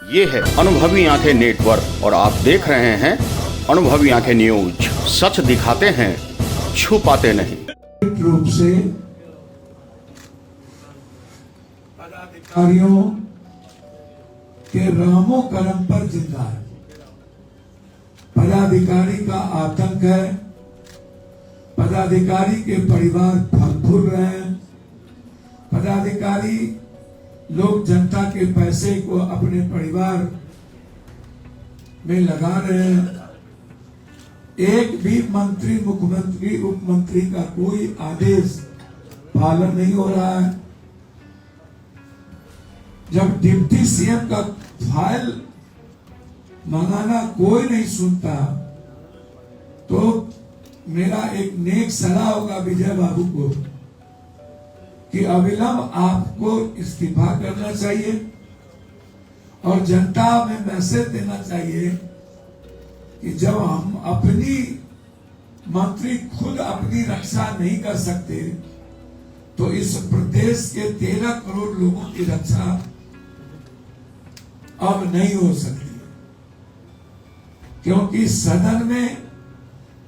ये है अनुभवी आंखें नेटवर्क और आप देख रहे हैं अनुभवी आंखें न्यूज। सच दिखाते हैं, छुपाते नहीं। रूप से पदाधिकारियों के रामो कर्म पर जिंदा है। पदाधिकारी का आतंक है। पदाधिकारी के परिवार फल फूल रहे हैं। पदाधिकारी लोग जनता के पैसे को अपने परिवार में लगा रहे हैं। एक भी मंत्री, मुख्यमंत्री, उप मंत्री का कोई आदेश पालन नहीं हो रहा है। जब डिप्टी सीएम का फाइल मंगाना कोई नहीं सुनता, तो मेरा एक नेक सलाह होगा विजय बाबू को कि अविलंब आपको इस्तीफा करना चाहिए और जनता में मैसेज देना चाहिए कि जब हम अपनी मंत्री खुद अपनी रक्षा नहीं कर सकते, तो इस प्रदेश के 13 करोड़ लोगों की रक्षा अब नहीं हो सकती, क्योंकि सदन में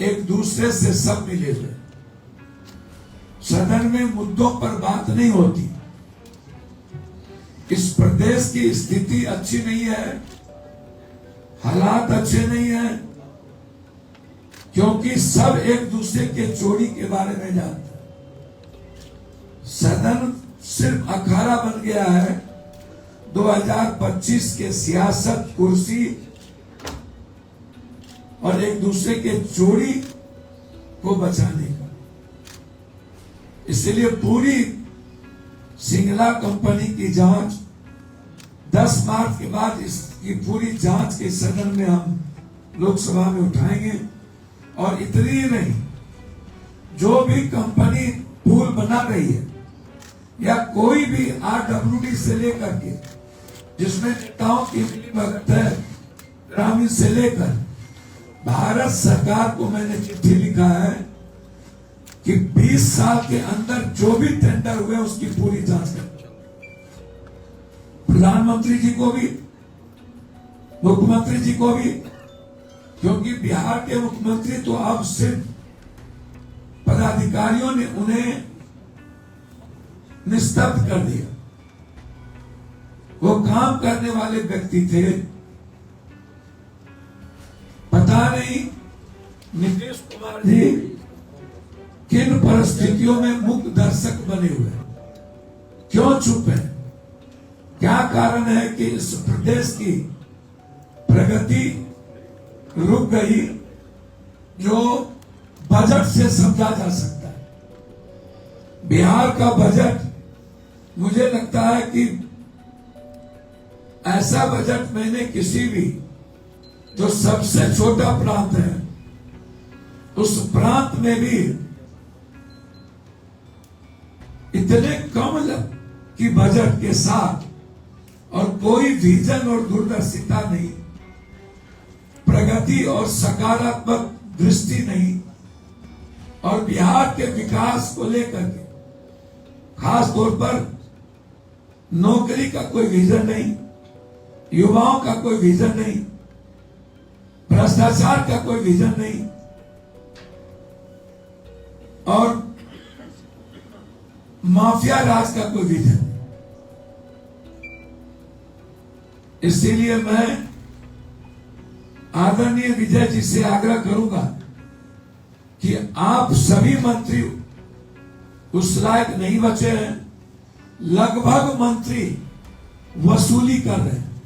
एक दूसरे से सब मिले हुए। सदन में मुद्दों पर बात नहीं होती। इस प्रदेश की स्थिति अच्छी नहीं है, हालात अच्छे नहीं है, क्योंकि सब एक दूसरे के चोरी के बारे में जानते हैं। सदन सिर्फ अखाड़ा बन गया है 2025 के सियासत, कुर्सी और एक दूसरे के चोरी को बचाने का। इसलिए पूरी सिंगला कंपनी की जांच 10 मार्च के बाद इसकी पूरी जांच के सदन में हम लोकसभा में उठाएंगे। और इतनी ही नहीं, जो भी कंपनी पुल बना रही है या कोई भी आरडब्ल्यूडी से लेकर के जिसमें नेताओं की मिलीभगत है, ग्रामीण से लेकर भारत सरकार को मैंने चिट्ठी लिखा है कि 20 साल के अंदर जो भी टेंडर हुए उसकी पूरी जांच करें। प्रधानमंत्री जी को भी, मुख्यमंत्री जी को भी, क्योंकि बिहार के मुख्यमंत्री तो अब सिर्फ पदाधिकारियों ने उन्हें निस्तब्ध कर दिया। वो काम करने वाले व्यक्ति थे। पता नहीं नीतीश कुमार जी किन परिस्थितियों में मुक्त दर्शक बने हुए, क्यों चुप है? क्या कारण है कि इस प्रदेश की प्रगति रुक गई, जो बजट से समझा जा सकता है? बिहार का बजट मुझे लगता है कि ऐसा बजट मैंने किसी भी, जो सबसे छोटा प्रांत है, उस प्रांत में भी इतने कम की बजट के साथ और कोई विजन और दूरदर्शिता नहीं, प्रगति और सकारात्मक दृष्टि नहीं, और बिहार के विकास को लेकर के खास तौर पर नौकरी का कोई विजन नहीं, युवाओं का कोई विजन नहीं, भ्रष्टाचार का कोई विजन नहीं, और माफिया राज का कोई विजन नहीं। इसीलिए मैं आदरणीय विजय जी से आग्रह करूंगा कि आप सभी मंत्री उस लायक नहीं बचे हैं। लगभग मंत्री वसूली कर रहे हैं,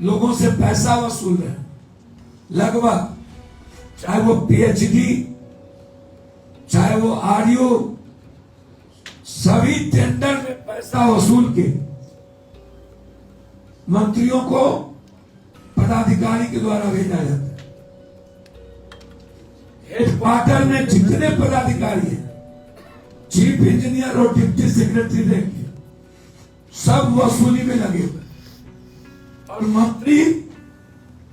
लोगों से पैसा वसूल रहे हैं। लगभग, चाहे वो पीएचडी, चाहे वो आरयू, सभी टेंडर में पैसा वसूल के मंत्रियों को पदाधिकारी के द्वारा भेजा जाता है। हेडक्वार्टर में जितने पदाधिकारी हैं, चीफ इंजीनियर और डिप्टी सेक्रेटरी देखिए, सब वसूली में लगे हुए, और मंत्री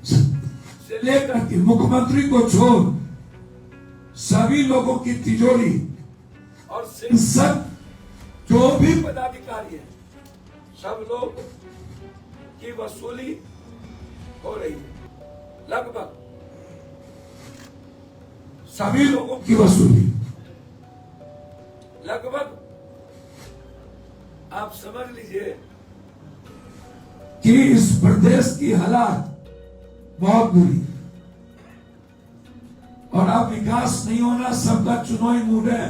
से लेकर के मुख्यमंत्री को छोड़ सभी लोगों की तिजोरी और संसद जो भी पदाधिकारी है, सब लोग की वसूली हो रही है। लगभग सभी लोगों की वसूली, लगभग आप समझ लीजिए कि इस प्रदेश की हालात बहुत बुरी है और अब विकास नहीं होना, सबका चुनावी मूड है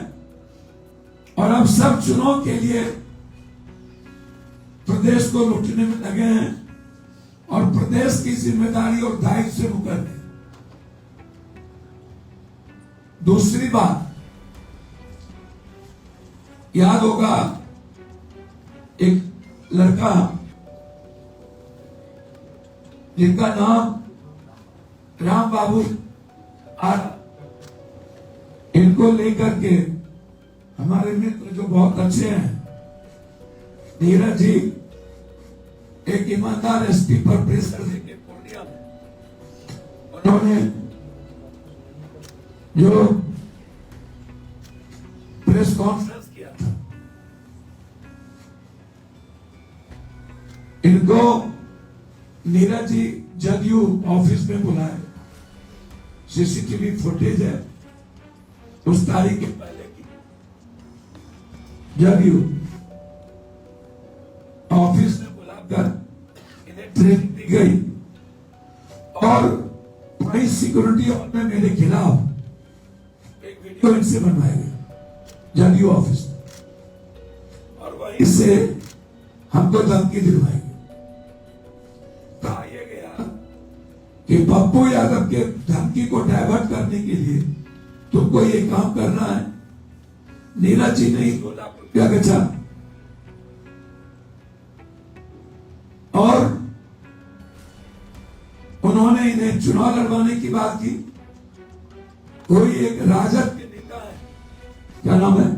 और अब सब चुनाव के लिए प्रदेश को लूटने में लगे हैं और प्रदेश की जिम्मेदारी और दायित्व से मुकर गए। दूसरी बात, याद होगा एक लड़का जिनका नाम राम बाबू आ, इनको लेकर के हमारे मित्र जो बहुत अच्छे हैं, नीरज जी, एक ईमानदार एसपी पर प्रेस करने के पूर्णिया में उन्होंने जो प्रेस कॉन्फ्रेंस किया था, इनको नीरज जी जदयू ऑफिस में बुलाए। सीसीटीवी फुटेज है उस तारीख के पहले की, जदयू ऑफिस में बुलाकर इन्हें ट्रेनिंग दी गई और वही सिक्योरिटी हॉल में मेरे खिलाफ एक वीडियो इनसे बनवाया गया जदयू ऑफिस में और वहीं से हमको धमकी दिलवाई गई। कहा यह गया कि पप्पू यादव के धमकी को डाइवर्ट करने के लिए तुमको ये काम करना है। नीरज जी ने 2 लाख रुपया बचा और उन्होंने इन्हें चुनाव लड़वाने की बात की। कोई एक राजद के नेता है, क्या नाम है,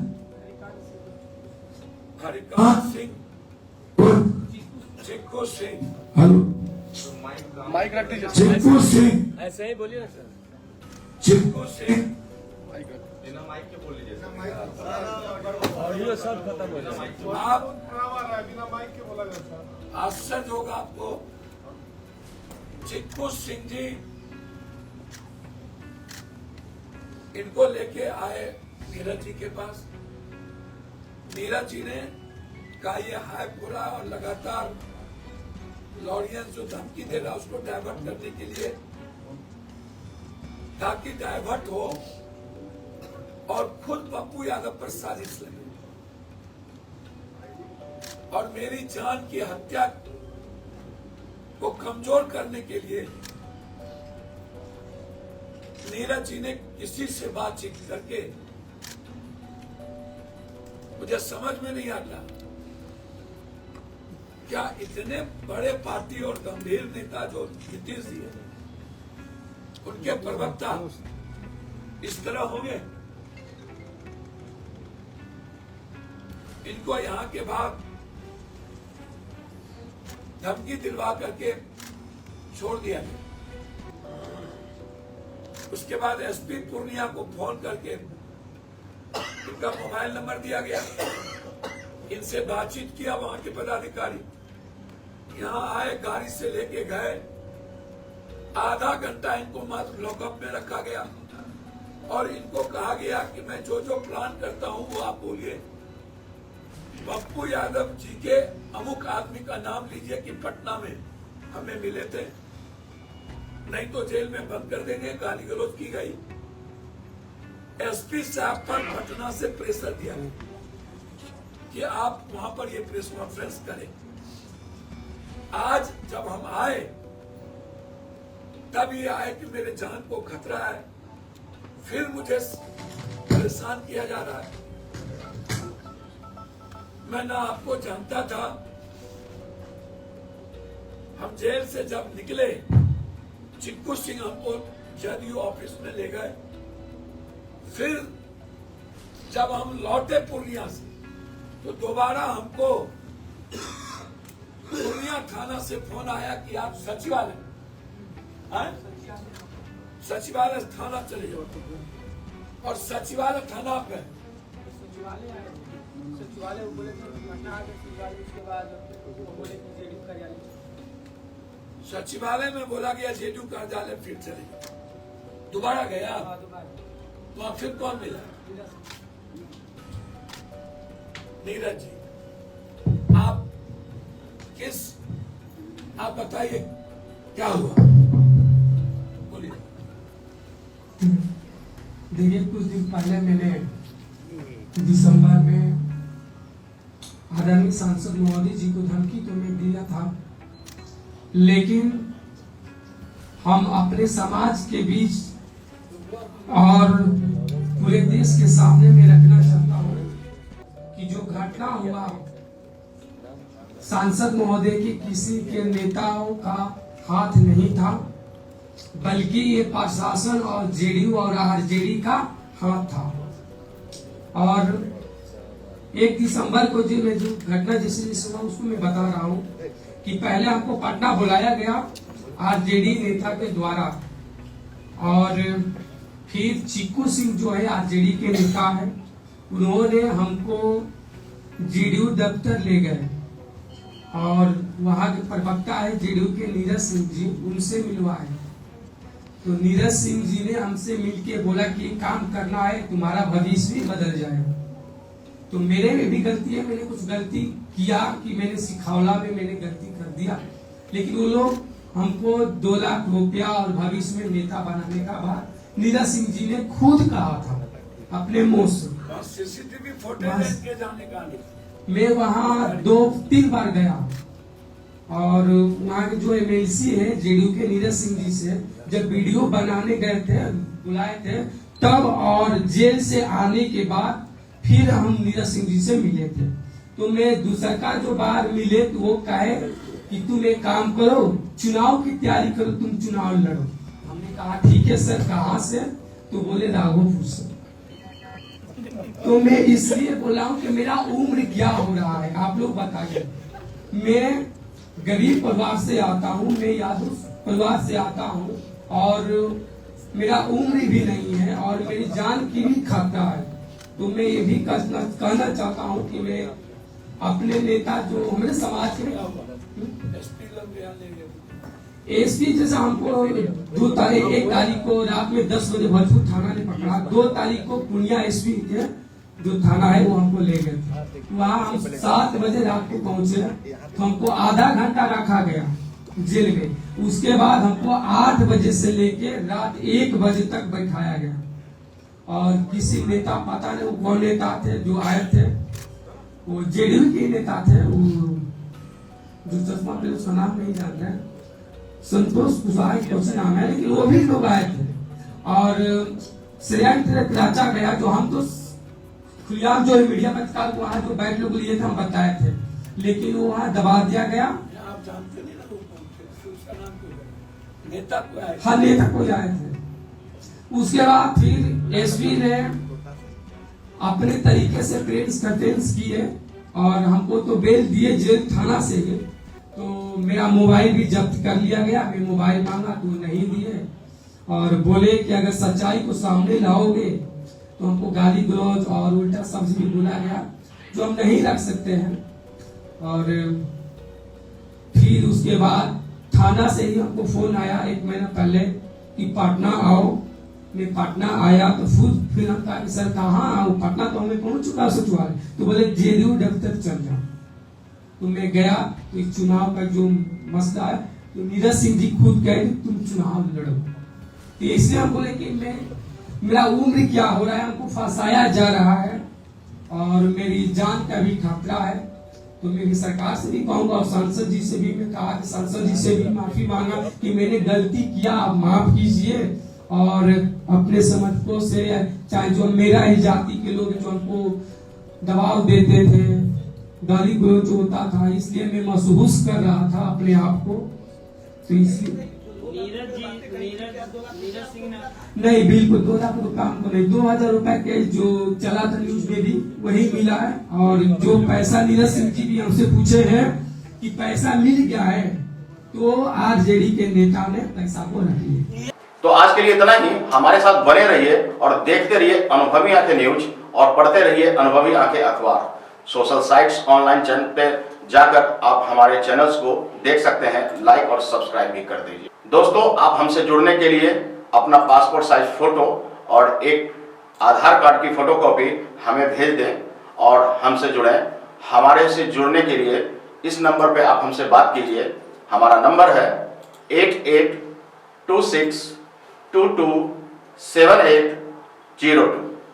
हरिकांत सिंह और चिक्कू सिंह, हेलो माइक रख दीजिए, चिक्कू सिंह, ऐसे ही बोलिए ना सर। चिक्कू सिंह बिना माइक के बोल लीजिए और ये सब खत्म हो जाए। आप बिना माइक के बोला जाता है। आश्चर्य होगा आपको, चिक्कू सिंह जी इनको लेके आए नीरज जी के पास। नीरज जी ने कहा यह है पूरा और लगातार लॉरियंस जो धमकी दे रहा उसको डाइवर्ट करने के लिए, ताकि डाइवर्ट हो और खुद पप्पू यादव पर साजिश लगे और मेरी जान की हत्या को कमजोर करने के लिए नीरज जी ने किसी से बातचीत करके, मुझे समझ में नहीं आता क्या इतने बड़े पार्टी और गंभीर नेता जो नीतीश जी है, उनके प्रवक्ता इस तरह होंगे। इनको यहाँ के बाद धमकी दिलवा करके छोड़ दिया गया। उसके बाद एसपी पूर्णिया को फोन करके इनका मोबाइल नंबर दिया गया, इनसे बातचीत किया। वहां के पदाधिकारी यहाँ आए, गाड़ी से लेके गए, आधा घंटा इनको मात्र लॉकअप में रखा गया और इनको कहा गया कि मैं जो जो प्लान करता हूं वो आप बोलिए। पप्पू यादव जी के अमुक आदमी का नाम लीजिए कि पटना में हमें मिले थे, नहीं तो जेल में बंद कर देंगे। गाली गलौज की गई। एसपी साहब पर पटना से प्रेशर दिया कि आप वहां पर ये प्रेस कॉन्फ्रेंस करें। आज जब हम आए तब ये आए कि मेरे जान को खतरा है, फिर मुझे परेशान किया जा रहा है। मैं ना आपको जानता था। हम जेल से जब निकले, चिक्कू सिंह हमको जदयू ऑफिस में ले गए। फिर जब हम लौटे पूर्णिया से तो दोबारा हमको पूर्णिया थाना से फोन आया कि आप सचिवालय थाना चले जाओ और सचिवालय थाना पे सचिवालय बोले थे पटना आ गए, उसके बाद बोले कि जेडीयू कार्यालय। सचिवालय में बोला गया जेडीयू कार्यालय फिर चले गए, दोबारा गया तो अब फिर कौन मिला? नीरज जी, आप बताइए क्या हुआ, बोलिए। देखिए, कुछ दिन पहले मैंने दिसंबर में आदरणीय सांसद महोदय जी को धमकी तो मैं दिया था, लेकिन हम अपने समाज के बीच और पूरे देश के सामने में रखना चाहता हूँ कि जो घटना हुआ सांसद महोदय के किसी के नेताओं का हाथ नहीं था, बल्कि ये प्रशासन और जेडीयू और आरजेडी का हाथ था। और 1 दिसंबर को जो मैं जो घटना जैसे सुना उसको मैं बता रहा हूँ कि पहले हमको पटना बुलाया गया आरजेडी नेता के द्वारा, और फिर चिक्कू सिंह जो है आरजेडी के नेता है, उन्होंने हमको जेडीयू दफ्तर ले गए और वहाँ के प्रवक्ता है जेडीयू के नीरज सिंह जी, उनसे मिलवाए। तो नीरज सिंह जी ने हमसे मिलके बोला कि काम करना है, तुम्हारा भविष्य भी बदल जाएगा। तो मेरे में भी गलती है, मैंने कुछ गलती किया कि मैंने सिखावला में मैंने गलती कर दिया, लेकिन वो लोग हमको 2 लाख रुपया और भविष्य में नेता बनाने का बात नीरज सिंह जी ने खुद कहा था अपने मुंह से। सीसीटीवी फुटेज के जाने का मैं वहाँ 2-3 बार गया और वहाँ के जो एमएलसी है जेडीयू के नीरज सिंह जी से जब वीडियो बनाने गए थे, बुलाए थे तब, और जेल से आने के बाद फिर हम नीरज सिंह जी से मिले थे। तो मैं दूसरा जो बार मिले तो वो कहे कि तुम एक काम करो, चुनाव की तैयारी करो, तुम चुनाव लड़ो। हमने कहा ठीक है सर, कहाँ से? तो बोले राघोपुर से। तो मैं इसलिए बोला हूँ कि मेरा उम्र क्या हो रहा है, आप लोग बताइए। मैं गरीब परिवार से आता हूँ, मैं यादव परिवार से आता हूँ और मेरा उम्र भी नहीं है और मेरी जान की भी खतरा है। तो मैं ये भी कहना चाहता हूँ कि मैं अपने नेता जो हमारे समाज के एसपी जैसा हमको 1 तारीख को रात में 10 बजे भरतपुर थाना ने पकड़ा, 2 तारीख को पुनिया एसपी थे जो थाना है वो हमको ले गए थे। वहाँ हम 7 बजे रात को पहुंचे तो हमको आधा घंटा रखा गया जेल में। उसके बाद हमको 8 बजे से लेके रात 1 बजे तक बैठाया गया और किसी नेता, पता नहीं वो कौन नेता थे जो आए थे, वो जेडीयू के नेता थे, वो जो चश्मा पे उसका नाम नहीं जानते हैं, संतोष कुशवाहा कुछ नाम है, लेकिन वो भी लोग आए थे और श्रेयांक राचा गया जो हम तो खुलेआम जो मीडिया पत्रकार को वहाँ जो बैठ लोग लिए थे हम बताए थे, लेकिन वो वहाँ दबा दिया गया। आप जानते नहीं ना उसका नाम क्या है? नेता को आए, हाँ नेता को आए थे। उसके बाद फिर एसपी ने अपने तरीके से प्रेस कॉन्फ्रेंस किए और हमको तो बेल दिए जेल थाना से ही। तो मेरा मोबाइल भी जब्त कर लिया गया, मैं मोबाइल मांगा तो नहीं दिए और बोले कि अगर सच्चाई को सामने लाओगे तो हमको गाली गलौज और उल्टा शब्द भी बोला गया जो हम नहीं रख सकते हैं। और फिर उसके बाद थाना से ही हमको फोन आया 1 महीना पहले कि पटना आओ। मैं पटना आया तो फिर हम कहा सर कहाँ आऊँ, पटना तो हमें पहुंच चुका सचिवालय। तो बोले जेडीयू दफ्तर चल जाओ। तो मैं गया तो इस चुनाव का जो मसला है तो नीरज सिंह जी खुद कहे तुम चुनाव लड़ो। तो इसलिए हम बोले कि मेरा उम्र क्या हो रहा है, हमको फंसाया जा रहा है और मेरी जान का भी खतरा है। तो मेरी सरकार से भी कहूंगा और सांसद जी से भी मैं कहा कि सांसद जी से भी माफी मांगा कि मैंने गलती किया, आप माफ कीजिए। और अपने समर्थकों से चाहे जो मेरा ही जाति के लोग जो हमको दबाव देते थे, गाली गलौज होता था, इसलिए मैं महसूस कर रहा था अपने आप को। तो इसलिए नीरज सिंह नहीं, बिल्कुल 2 लाख रुपया हमको नहीं, 2000 रुपए के जो चला था न्यूज में भी वही मिला है। और जो पैसा नीरज सिंह जी भी हमसे पूछे हैं कि पैसा मिल गया है, तो आरजेडी के नेता ने पैसा को रख लिया। तो आज के लिए इतना ही। हमारे साथ बने रहिए और देखते रहिए अनुभवी आंखें न्यूज और पढ़ते रहिए अनुभवी आंखें अखबार। सोशल साइट्स, ऑनलाइन चैनल पे जाकर आप हमारे चैनल्स को देख सकते हैं, लाइक और सब्सक्राइब भी कर दीजिए। दोस्तों, आप हमसे जुड़ने के लिए अपना पासपोर्ट साइज फोटो और एक आधार कार्ड की फोटोकॉपी हमें भेज दें और हमसे जुड़ें। हमारे से जुड़ने के लिए इस नंबर पे आप हमसे बात कीजिए। हमारा नंबर है 8826227802।